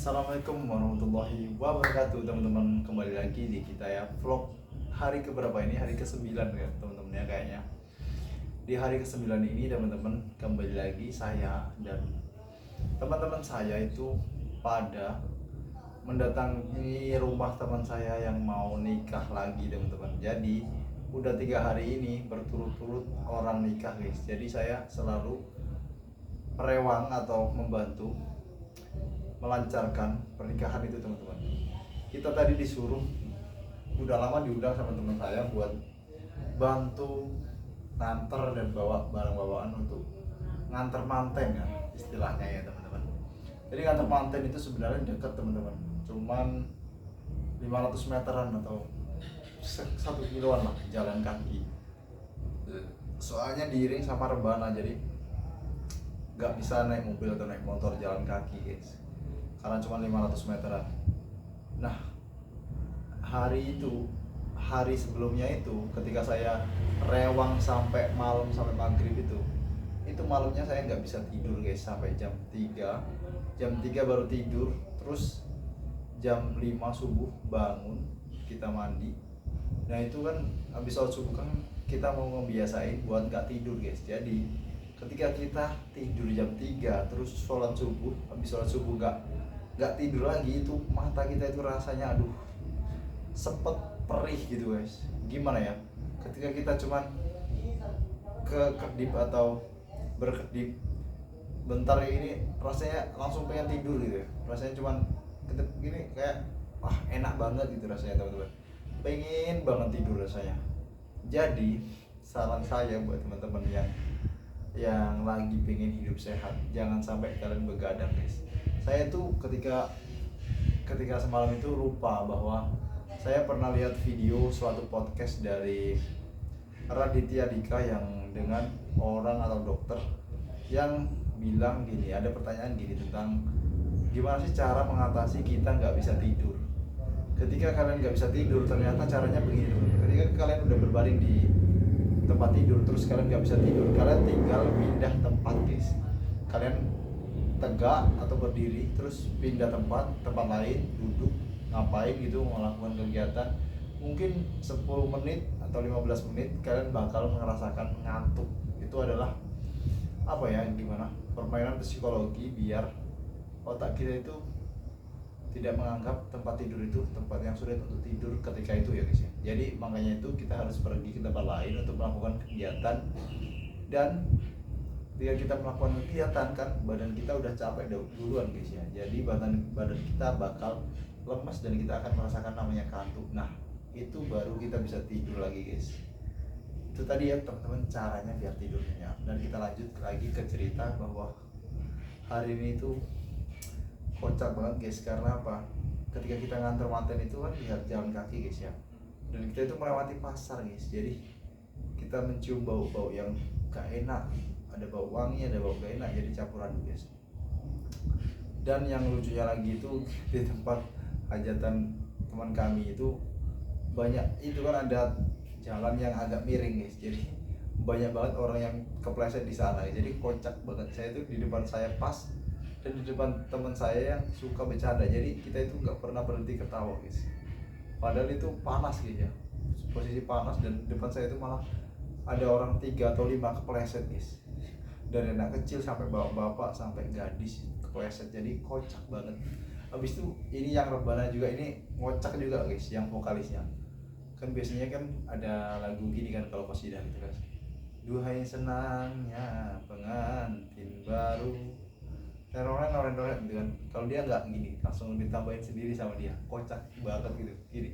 Assalamualaikum warahmatullahi wabarakatuh teman-teman. Kembali lagi di kita ya vlog hari keberapa ini? Hari ke-9 ya teman-teman ya kayaknya. Di hari ke-9 ini teman-teman, kembali lagi saya dan teman-teman saya itu pada mendatangi rumah teman saya yang mau nikah lagi teman-teman. Jadi udah 3 hari ini berturut-turut orang nikah guys. Jadi saya selalu merewang atau membantu melancarkan pernikahan itu teman-teman. Kita tadi disuruh, udah lama diundang sama teman saya buat bantu nganter dan bawa barang bawaan untuk nganter manten kan istilahnya ya teman-teman. Jadi nganter manten itu sebenarnya dekat teman-teman, cuman 500 meteran atau 1 kiloan lah jalan kaki. Soalnya diiring sama rebana, jadi nggak bisa naik mobil atau naik motor, jalan kaki guys, karena cuma 500 meteran. Nah, hari sebelumnya itu ketika saya rewang sampai malam, sampai maghrib itu malamnya saya nggak bisa tidur guys, sampai jam 3 baru tidur. Terus jam 5 subuh bangun, kita mandi. Nah itu kan habis sholat subuh kan kita mau membiasain buat nggak tidur guys. Jadi ketika kita tidur jam 3 terus sholat subuh, habis sholat subuh nggak tidur lagi, itu mata kita itu rasanya aduh sepet perih gitu guys. Gimana ya, ketika kita cuman kedip atau berkedip bentar ini rasanya langsung pengen tidur gitu ya. Rasanya cuman kedip gini kayak wah enak banget gitu rasanya teman-teman, pengen banget tidur rasanya. Jadi saran saya buat teman-teman yang lagi pengen hidup sehat, jangan sampai kalian begadang guys. Saya tuh ketika semalam itu lupa bahwa saya pernah lihat video suatu podcast dari Raditya Dika yang dengan orang atau dokter yang bilang gini, ada pertanyaan gini tentang gimana sih cara mengatasi kita nggak bisa tidur. Ketika kalian nggak bisa tidur, ternyata caranya begini. Ketika kalian udah berbaring di tempat tidur terus kalian nggak bisa tidur, kalian tinggal pindah tempat guys. Kalian tegak atau berdiri terus pindah tempat lain, duduk ngapain gitu, melakukan kegiatan mungkin 10 menit atau 15 menit, kalian bakal merasakan ngantuk. Itu adalah apa ya, gimana, permainan psikologi biar otak kita itu tidak menganggap tempat tidur itu tempat yang sulit untuk tidur ketika itu ya guys ya. Jadi makanya itu kita harus pergi ke tempat lain untuk melakukan kegiatan, dan ketika kita melakukan kegiatan kan badan kita udah capek duluan guys ya. Jadi badan kita bakal lemas dan kita akan merasakan namanya kantuk. Nah itu baru kita bisa tidur lagi guys. Itu tadi ya teman-teman caranya biar tidurnya. Dan kita lanjut lagi ke cerita bahwa hari ini tuh kocak banget guys. Karena apa? Ketika kita nganter manten itu kan lihat jalan kaki guys ya, dan kita itu melewati pasar guys. Jadi kita mencium bau-bau yang gak enak, ada bau wangi, ada bau gak enak, jadi campuran guys. Dan yang lucunya lagi itu di tempat hajatan teman kami itu banyak, itu kan ada jalan yang agak miring guys, jadi banyak banget orang yang kepleset di sana. Jadi kocak banget. Saya itu di depan saya pas, dan di depan teman saya yang suka bercanda. Jadi kita itu nggak pernah berhenti ketawa guys. Padahal itu panas gitu ya, posisi panas, dan di depan saya itu malah ada orang 3 atau 5 kepleset guys. Dari anak kecil sampai bapak-bapak sampai gadis kepleset. Jadi kocak banget. Habis itu ini yang rebana juga, ini ngocak juga guys, yang vokalisnya. Kan biasanya kan ada lagu gini kan kalau qasidah gitu guys. Duhai senangnya pengantin baru, noren gitu kan. Kalau dia nggak gini, langsung ditambahin sendiri sama dia, kocak banget gitu. Gini,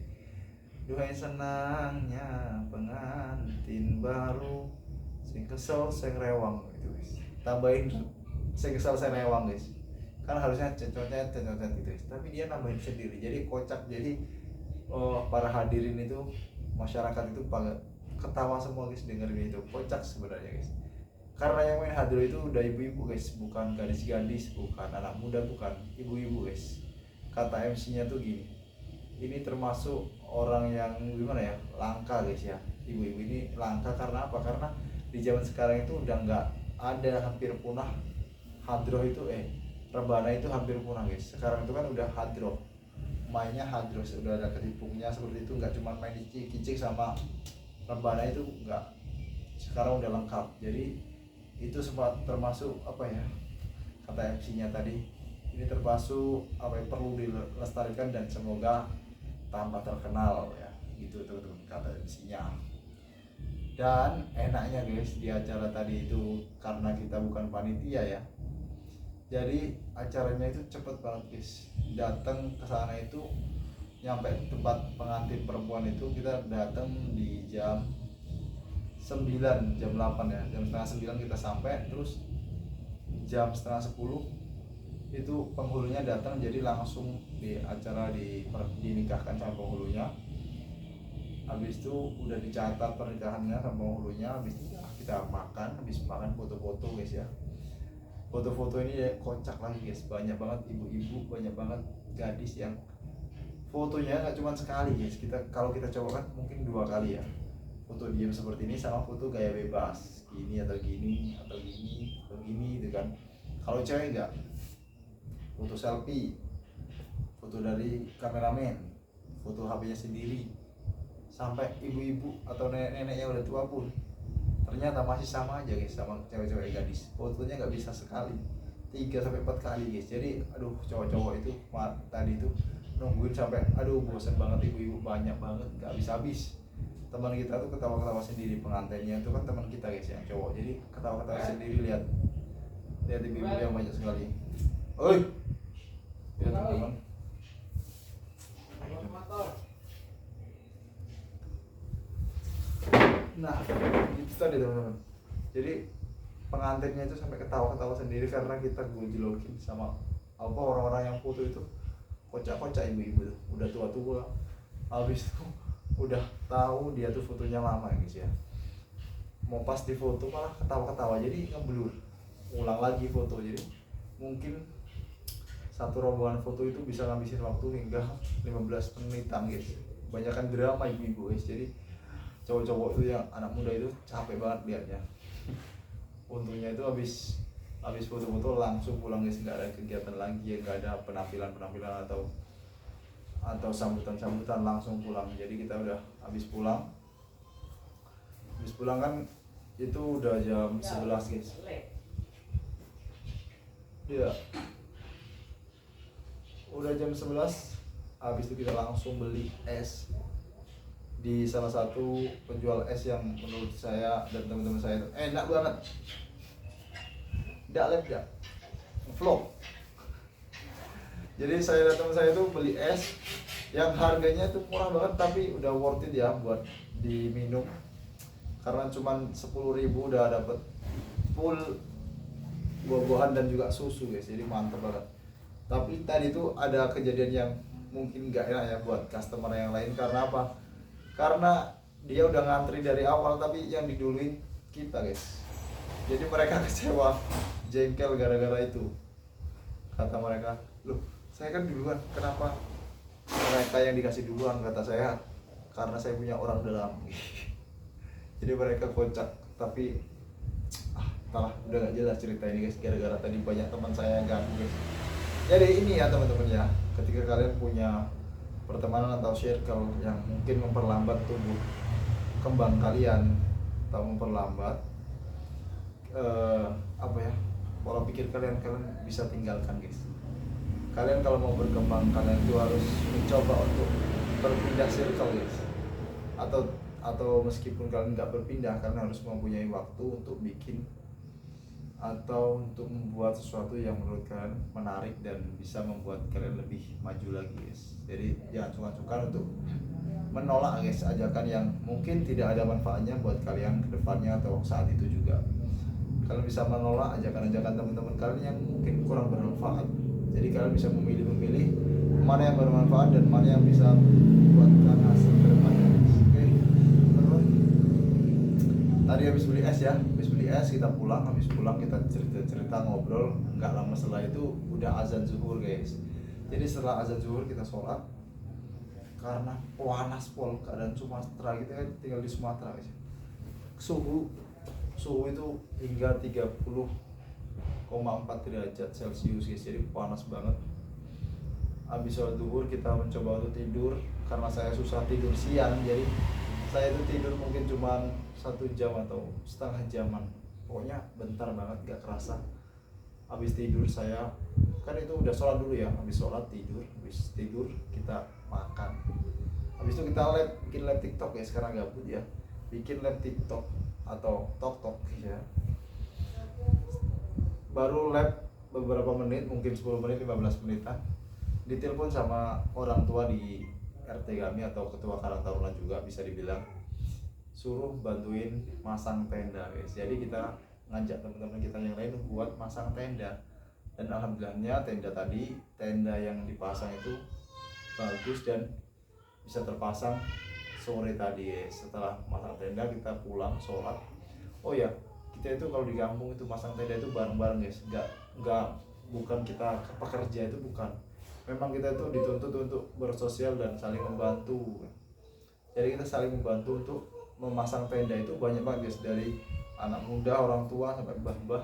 duhai senangnya pengantin baru, sing kesel sing rewang gitu guys. Tambahin sing kesel sing rewang guys. Kan harusnya cecocet gitu guys, tapi dia nambahin sendiri. Jadi kocak. Jadi para hadirin itu, masyarakat itu pada ketawa semua guys dengerin itu. Kocak sebenarnya guys. Karena yang main hadir itu udah ibu-ibu guys, bukan gadis-gadis, bukan anak muda, bukan ibu-ibu guys. Kata MC-nya tuh gini, ini termasuk orang yang gimana ya, langka guys ya. Ibu-ibu ini langka karena apa? Karena di zaman sekarang itu udah nggak ada, hampir punah hadroh itu rebana itu hampir punah guys. Sekarang itu kan udah hard rock, mainnya hard rock, udah ada ketipungnya seperti itu, nggak cuma main kicik sama rebana itu enggak, sekarang udah lengkap. Jadi itu sempat termasuk apa ya, kata MC-nya tadi, ini termasuk apa yang perlu dilestarikan dan semoga tambah terkenal ya, gitu teman-teman kata MC-nya. Dan enaknya guys di acara tadi itu karena kita bukan panitia ya, jadi acaranya itu cepet banget guys. Datang ke sana itu nyampe tempat pengantin perempuan itu kita datang di jam 9, jam 8 ya, jam setengah 9 kita sampai, terus jam setengah 10 itu penghulunya datang, jadi langsung di acara dinikahkan sama penghulunya. Habis itu udah dicatat pernikahannya sama penghulunya, habis itu ya kita makan, habis makan foto-foto guys ya. Foto-foto ini ya kocak lagi guys, banyak banget ibu-ibu, banyak banget gadis yang fotonya nggak cuma sekali guys. Kalau kita coba kan mungkin 2 kali ya, foto diem seperti ini sama foto gaya bebas gini atau gini atau gini atau gini gitu kan. Kalau cewek enggak, foto selfie, foto dari kameramen, foto HP-nya sendiri, sampai ibu-ibu atau nenek-nenek yang udah tua pun ternyata masih sama aja guys sama cewek-cewek gadis, fotonya nggak bisa sekali, 3-4 kali guys. Jadi aduh, cowok-cowok itu tadi itu nungguin sampai aduh bosan banget, ibu-ibu banyak banget nggak habis-habis. Teman kita tuh ketawa-ketawa sendiri, pengantinnya itu kan teman kita guys yang cowok, jadi ketawa-ketawa sendiri lihat ibu-ibu yang banyak sekali. Oi ya teman-teman. Nah itu tadi teman-teman, jadi pengantinnya itu sampai ketawa-ketawa sendiri karena kita gojlokin sama apa orang-orang yang foto itu, kocak-kocak ibu-ibu tuh udah tua-tua, habis itu udah tahu dia tuh fotonya lama guys ya, mau pas di foto malah ketawa-ketawa, jadi ngeblur, ulang lagi foto. Jadi mungkin satu rombongan foto itu bisa ngabisin waktu hingga 15 menitan guys, kebanyakan drama ibu-ibu guys. Jadi cowok-cowok itu yang anak muda itu capek banget liatnya. Untungnya itu habis foto-foto langsung pulang guys, nggak ada kegiatan lagi ya, nggak ada penampilan atau sambutan langsung pulang. Jadi kita udah habis pulang kan itu udah jam 11 guys ya, udah jam 11. Habis itu kita langsung beli es di salah satu penjual es yang menurut saya dan teman-teman saya itu enak banget. Nggak lihat ya vlog. Jadi saya dan teman saya itu beli es yang harganya itu murah banget tapi udah worth it ya buat diminum, karena cuman 10.000 udah dapet full buah-buahan dan juga susu guys, jadi mantep banget. Tapi tadi tuh ada kejadian yang mungkin nggak enak ya buat customer yang lain. Karena apa? Karena dia udah ngantri dari awal tapi yang diduluin kita guys, jadi mereka kecewa, jengkel gara-gara itu. Kata mereka, loh saya kan duluan, kenapa mereka yang dikasih duluan? Kata saya, karena saya punya orang dalam. Jadi mereka kocak, tapi entahlah, udah gak jelas cerita ini guys, gara-gara tadi banyak teman saya yang ganggu guys. Jadi ini ya teman-teman ya, ketika kalian punya pertemanan atau circle yang mungkin memperlambat tumbuh kembang kalian atau memperlambat apa ya, pola pikir kalian bisa tinggalkan guys. Kalian kalau mau berkembang, kalian itu harus mencoba untuk berpindah circle guys, atau meskipun kalian nggak berpindah, kalian harus mempunyai waktu untuk bikin atau untuk membuat sesuatu yang menurut kalian menarik dan bisa membuat kalian lebih maju lagi guys. Jadi jangan sungkan-sungkan untuk menolak guys ajakan yang mungkin tidak ada manfaatnya buat kalian ke depannya atau saat itu juga. Kalian bisa menolak ajakan-ajakan teman-teman kalian yang mungkin kurang bermanfaat. Jadi kalian bisa memilih mana yang bermanfaat dan mana yang bisa membuatkan hasil ke depannya. Oke. Tadi habis beli es ya, kita pulang, habis pulang kita cerita ngobrol, nggak lama setelah itu udah azan zuhur guys. Jadi setelah azan zuhur kita sholat, karena panas pol keadaan Sumatera, kita kan tinggal di Sumatera guys, suhu itu hingga 30 derajat Celcius guys, jadi panas banget. Habis sholat duhur kita mencoba untuk tidur, karena saya susah tidur siang, jadi saya itu tidur mungkin cuma 1 jam atau setengah jaman, pokoknya bentar banget, gak kerasa. Habis tidur saya kan itu udah sholat dulu ya, habis sholat tidur, habis tidur kita makan, habis itu kita bikin live TikTok ya, sekarang gabut ya, bikin live TikTok atau tok ya. Baru live beberapa menit, mungkin 10 menit 15 menitan, ditelepon sama orang tua di RT kami atau ketua Karang Taruna juga bisa dibilang, suruh bantuin masang tenda guys. Jadi kita ngajak teman-teman kita yang lain buat masang tenda, dan alhamdulillahnya tenda yang dipasang itu bagus dan bisa terpasang sore tadi guys. Setelah masang tenda kita pulang sholat. Oh ya, kita itu kalau di kampung itu masang tenda itu bareng-bareng guys, nggak bukan kita pekerja, itu bukan, memang kita itu dituntut untuk bersosial dan saling membantu. Jadi kita saling membantu untuk memasang tenda itu banyak banget guys, dari anak muda, orang tua sampai mbah-mbah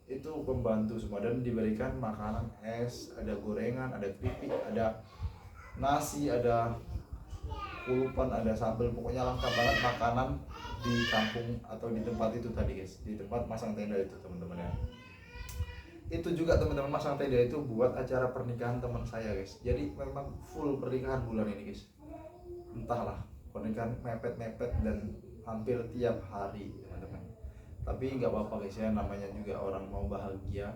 itu membantu semua, dan diberikan makanan, es, ada gorengan, ada keripik, ada nasi, ada kulupan, ada sambal, pokoknya lengkap banget makanan di kampung atau di tempat itu tadi guys, di tempat masang tenda itu teman-teman ya. Itu juga teman-teman masang tenda itu buat acara pernikahan teman saya guys, jadi memang full pernikahan bulan ini guys, entahlah pernikahan mepet-mepet dan hampir tiap hari teman-teman. Tapi nggak apa-apa guys ya, namanya juga orang mau bahagia,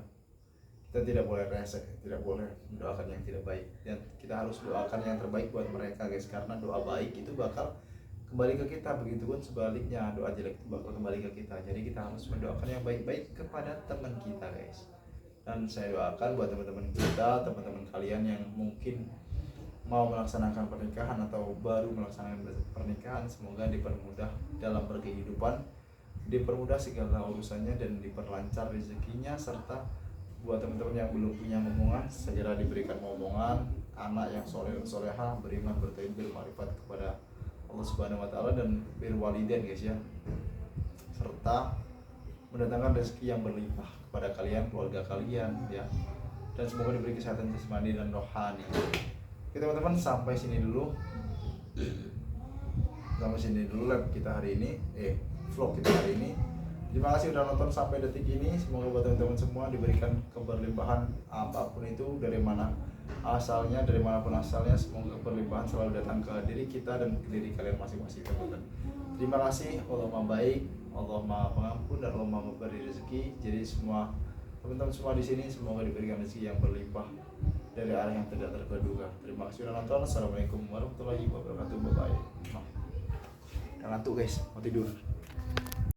kita tidak boleh resek, tidak boleh mendoakan yang tidak baik, dan kita harus doakan yang terbaik buat mereka guys, karena doa baik itu bakal kembali ke kita, begitupun sebaliknya doa jelek itu bakal kembali ke kita. Jadi kita harus mendoakan yang baik-baik kepada teman kita guys. Dan saya doakan buat teman-teman kita, teman-teman kalian yang mungkin mau melaksanakan pernikahan atau baru melaksanakan pernikahan, semoga dipermudah dalam berkehidupan, dipermudah segala urusannya dan diperlancar rezekinya, serta buat teman-teman yang belum punya momongan segera diberikan momongan, anak yang soleh soleha, beriman, bertauhid, bermarifat kepada Allah Subhanahu wa taala, dan berwalidain guys ya, serta mendatangkan rezeki yang berlimpah kepada kalian, keluarga kalian ya, dan semoga diberi kesehatan jasmani dan rohani. Oke teman-teman, sampai sini dulu live kita hari ini, vlog kita hari ini. Terima kasih udah nonton sampai detik ini. Semoga buat teman-teman semua diberikan keberlimpahan apapun itu, dari mana asalnya, dari manapun asalnya, semoga keberlimpahan selalu datang ke diri kita dan ke diri kalian masing-masing teman-teman. Terima kasih. Allah Maha baik, Allah Maha pengampun, dan Allah Maha memberi rezeki. Jadi semua teman-teman semua di sini semoga diberikan rezeki yang berlimpah dari arah yang tidak terduga. Terima kasih udah nonton. Assalamualaikum warahmatullahi wabarakatuh. Bye bye. Udah ngantuk guys, mau tidur.